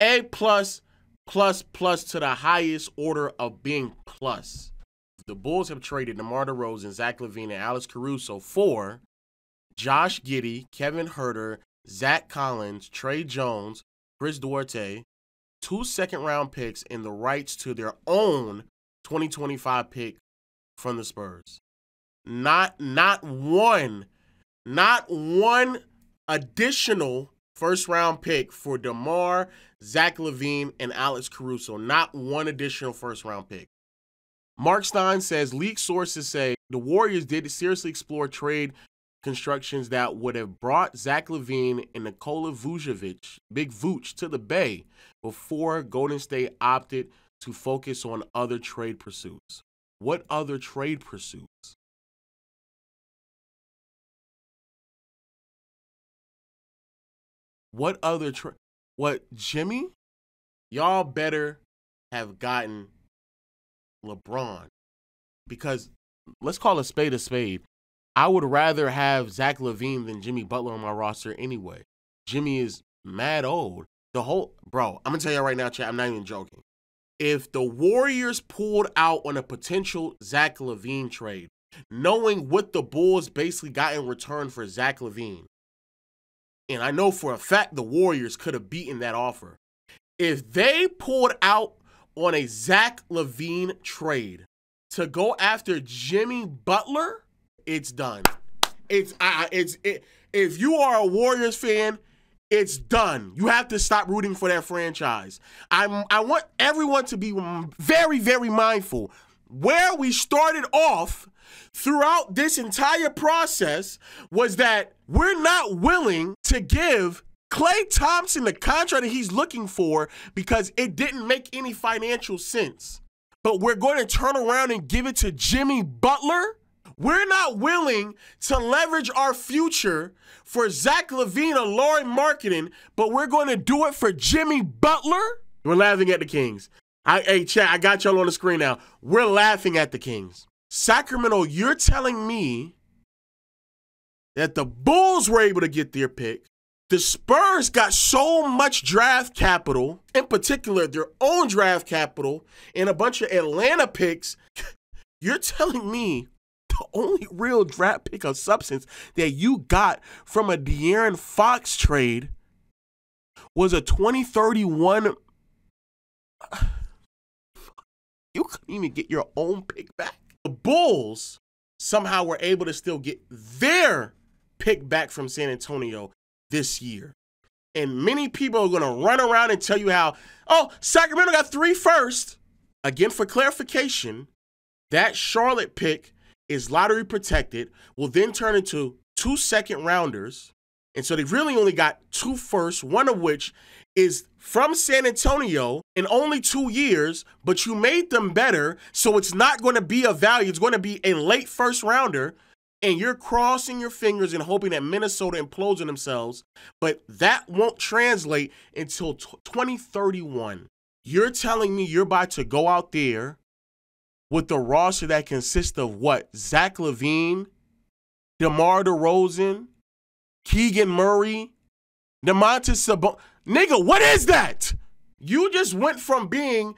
A plus, plus, plus to the highest order of being plus. The Bulls have traded DeMar DeRozan, Zach LaVine, and Alex Caruso for Josh Giddey, Kevin Huerter, Zach Collins, Trey Jones, Chris Duarte, 2 second-round picks, and the rights to their own 2025 pick from the Spurs. Not one additional first-round pick for DeMar, Zach LaVine, and Alex Caruso. Not one additional first-round pick. Mark Stein says, leak sources say the Warriors did seriously explore trade constructions that would have brought Zach LaVine and Nikola Vucevic, Big Vooch, to the Bay before Golden State opted to focus on other trade pursuits. What other trade pursuits? What other what, Jimmy? Y'all better have gotten LeBron. Because let's call a spade a spade. I would rather have Zach LaVine than Jimmy Butler on my roster anyway. Jimmy is mad old. Bro, I'm going to tell you right now, chat, I'm not even joking. If the Warriors pulled out on a potential Zach LaVine trade, knowing what the Bulls basically got in return for Zach LaVine, and I know for a fact the Warriors could have beaten that offer. If they pulled out on a Zach LaVine trade to go after Jimmy Butler, it's done. If you are a Warriors fan, it's done. You have to stop rooting for that franchise. I want everyone to be very, very mindful. Where we started off throughout this entire process was that we're not willing to give Klay Thompson the contract that he's looking for because it didn't make any financial sense. But we're going to turn around and give it to Jimmy Butler? We're not willing to leverage our future for Zach LaVine or Lauri Markkanen, but we're going to do it for Jimmy Butler? We're laughing at the Kings. Hey, chat, I got y'all on the screen now. We're laughing at the Kings. Sacramento, you're telling me that the Bulls were able to get their pick. The Spurs got so much draft capital, in particular their own draft capital, and a bunch of Atlanta picks. You're telling me the only real draft pick of substance that you got from a De'Aaron Fox trade was a 2031. You couldn't even get your own pick back. The Bulls somehow were able to still get their pick back from San Antonio this year. And many people are going to run around and tell you how, oh, Sacramento got 3 first. Again, for clarification, that Charlotte pick is lottery protected, will then turn into 2 second rounders. And so they really only got 2 firsts, one of which is from San Antonio in only 2 years, but you made them better, so it's not going to be a value. It's going to be a late first rounder, and you're crossing your fingers and hoping that Minnesota implodes on themselves, but that won't translate until 2031. You're telling me you're about to go out there with a roster that consists of what? Zach LaVine, DeMar DeRozan, Keegan Murray, Domantas Sabonis. Nigga, what is that? You just went from being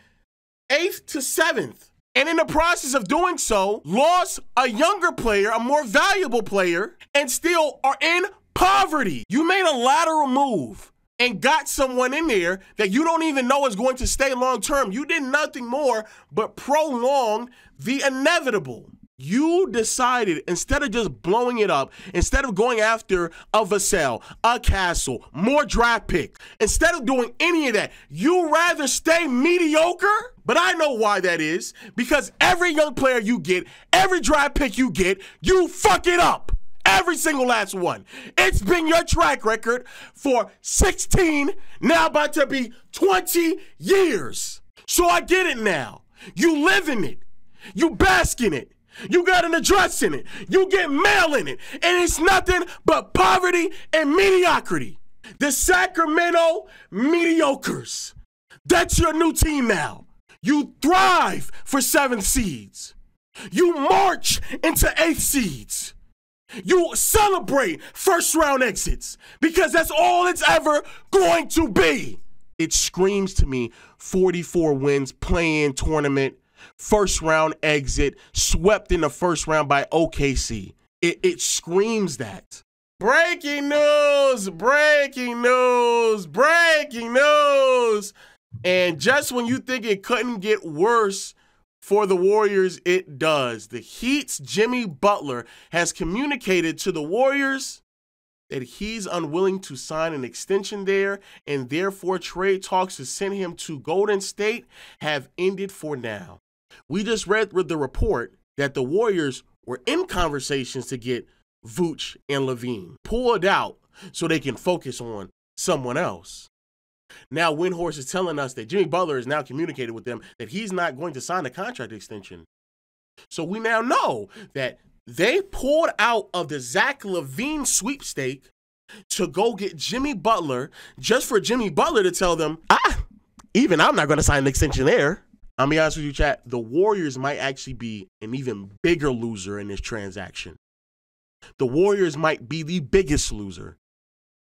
8th to 7th. And in the process of doing so, lost a younger player, a more valuable player, and still are in poverty. You made a lateral move and got someone in there that you don't even know is going to stay long term. You did nothing more but prolong the inevitable. You decided, instead of just blowing it up, instead of going after a Vassell, a Castle, more draft picks, instead of doing any of that, you rather stay mediocre? But I know why that is. Because every young player you get, every draft pick you get, you fuck it up. Every single last one. It's been your track record for 16, now about to be 20 years. So I get it now. You live in it. You bask in it. You got an address in it. You get mail in it. And it's nothing but poverty and mediocrity. The Sacramento Mediocres. That's your new team now. You thrive for 7 seeds. You march into 8th seeds. You celebrate first round exits because that's all it's ever going to be. It screams to me 44 wins, play-in tournament, first round exit, swept in the first round by OKC. It screams that. Breaking news, breaking news, breaking news. And just when you think it couldn't get worse for the Warriors, it does. The Heat's Jimmy Butler has communicated to the Warriors that he's unwilling to sign an extension there, and therefore trade talks to send him to Golden State have ended for now. We just read the report that the Warriors were in conversations to get Vooch and LaVine pulled out so they can focus on someone else. Now Windhorst is telling us that Jimmy Butler has now communicated with them that he's not going to sign a contract extension. So we now know that they pulled out of the Zach LaVine sweepstake to go get Jimmy Butler just for Jimmy Butler to tell them, even I'm not going to sign an extension there. I'll be honest with you, chat. The Warriors might actually be an even bigger loser in this transaction. The Warriors might be the biggest loser.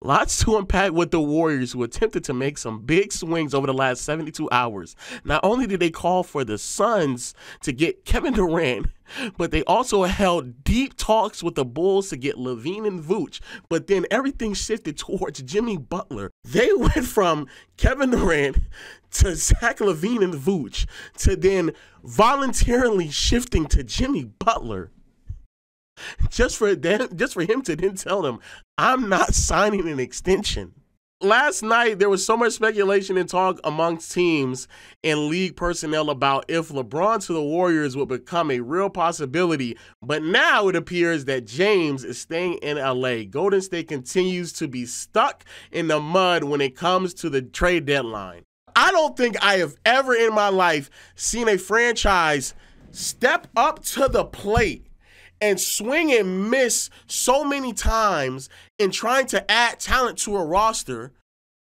Lots to unpack with the Warriors, who attempted to make some big swings over the last 72 hours. Not only did they call for the Suns to get Kevin Durant, but they also held deep talks with the Bulls to get LaVine and Vooch. But then everything shifted towards Jimmy Butler. They went from Kevin Durant to Zach LaVine and Vooch to then voluntarily shifting to Jimmy Butler. Just for him to then tell them, I'm not signing an extension. Last night, there was so much speculation and talk amongst teams and league personnel about if LeBron to the Warriors would become a real possibility. But now it appears that James is staying in LA. Golden State continues to be stuck in the mud when it comes to the trade deadline. I don't think I have ever in my life seen a franchise step up to the plate and swing and miss so many times in trying to add talent to a roster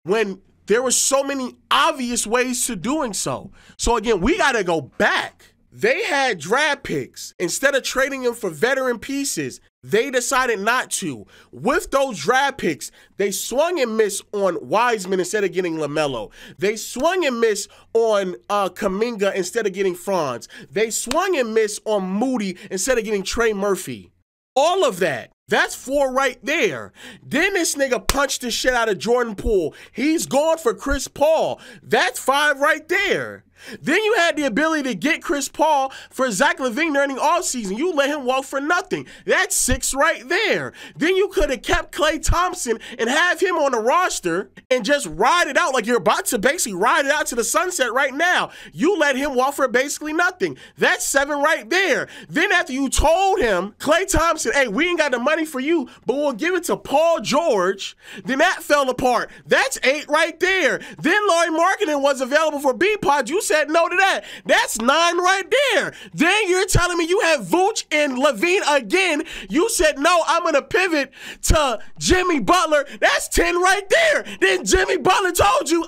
when there were so many obvious ways to doing so. So again, we got to go back. They had draft picks. Instead of trading them for veteran pieces, they decided not to. With those draft picks, they swung and missed on Wiseman instead of getting LaMelo. They swung and missed on Kuminga instead of getting Franz. They swung and missed on Moody instead of getting Trey Murphy. All of that. That's 4 right there. Then this nigga punched the shit out of Jordan Poole. He's gone for Chris Paul. That's 5 right there. Then you had the ability to get Chris Paul for Zach LaVine during the offseason. You let him walk for nothing. That's 6 right there. Then you could have kept Klay Thompson and have him on the roster and just ride it out like you're about to basically ride it out to the sunset right now. You let him walk for basically nothing. That's 7 right there. Then after you told him, Klay Thompson, hey, we ain't got the money for you, but we'll give it to Paul George, then that fell apart. That's 8 right there. Then Lauri Markkanen was available for B-Pod. You said no to that. That's 9 right there. Then you're telling me you have Vooch and LaVine again. You said, no, I'm going to pivot to Jimmy Butler. That's 10 right there. Then Jimmy Butler told you,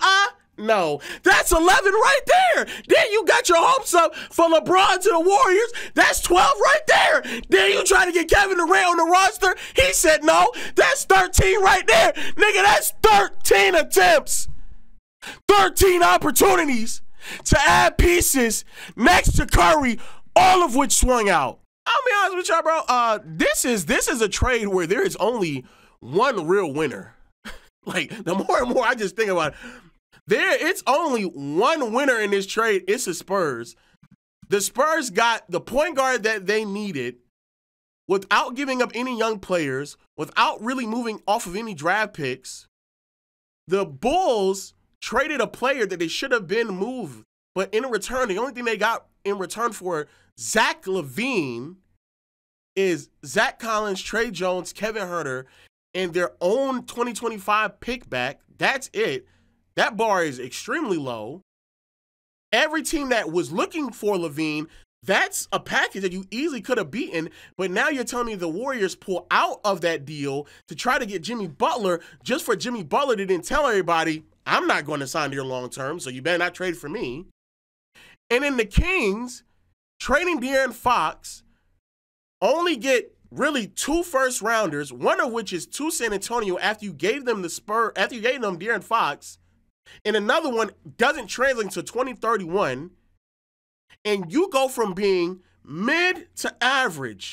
no. That's 11 right there. Then you got your hopes up for LeBron to the Warriors. That's 12 right there. Then you try to get Kevin Durant on the roster. He said no. That's 13 right there. Nigga, that's 13 attempts. 13 opportunities to add pieces next to Curry, all of which swung out. I'll be honest with y'all, bro. This is a trade where there is only one real winner. Like, the more and more I just think about it, it's only one winner in this trade. It's the Spurs. The Spurs got the point guard that they needed without giving up any young players, without really moving off of any draft picks. The Bulls traded a player that they should have been moved, but in return, the only thing they got in return for Zach LaVine is Zach Collins, Trey Jones, Kevin Huerter, and their own 2025 pick back. That's it. That bar is extremely low. Every team that was looking for LaVine, that's a package that you easily could have beaten, but now you're telling me the Warriors pull out of that deal to try to get Jimmy Butler just for Jimmy Butler to then tell everybody, I'm not going to sign to your long term, so you better not trade for me. And then the Kings, trading De'Aaron Fox, only get really 2 first rounders, one of which is to San Antonio after you gave them De'Aaron Fox, and another one doesn't translate to 2031, and you go from being mid to average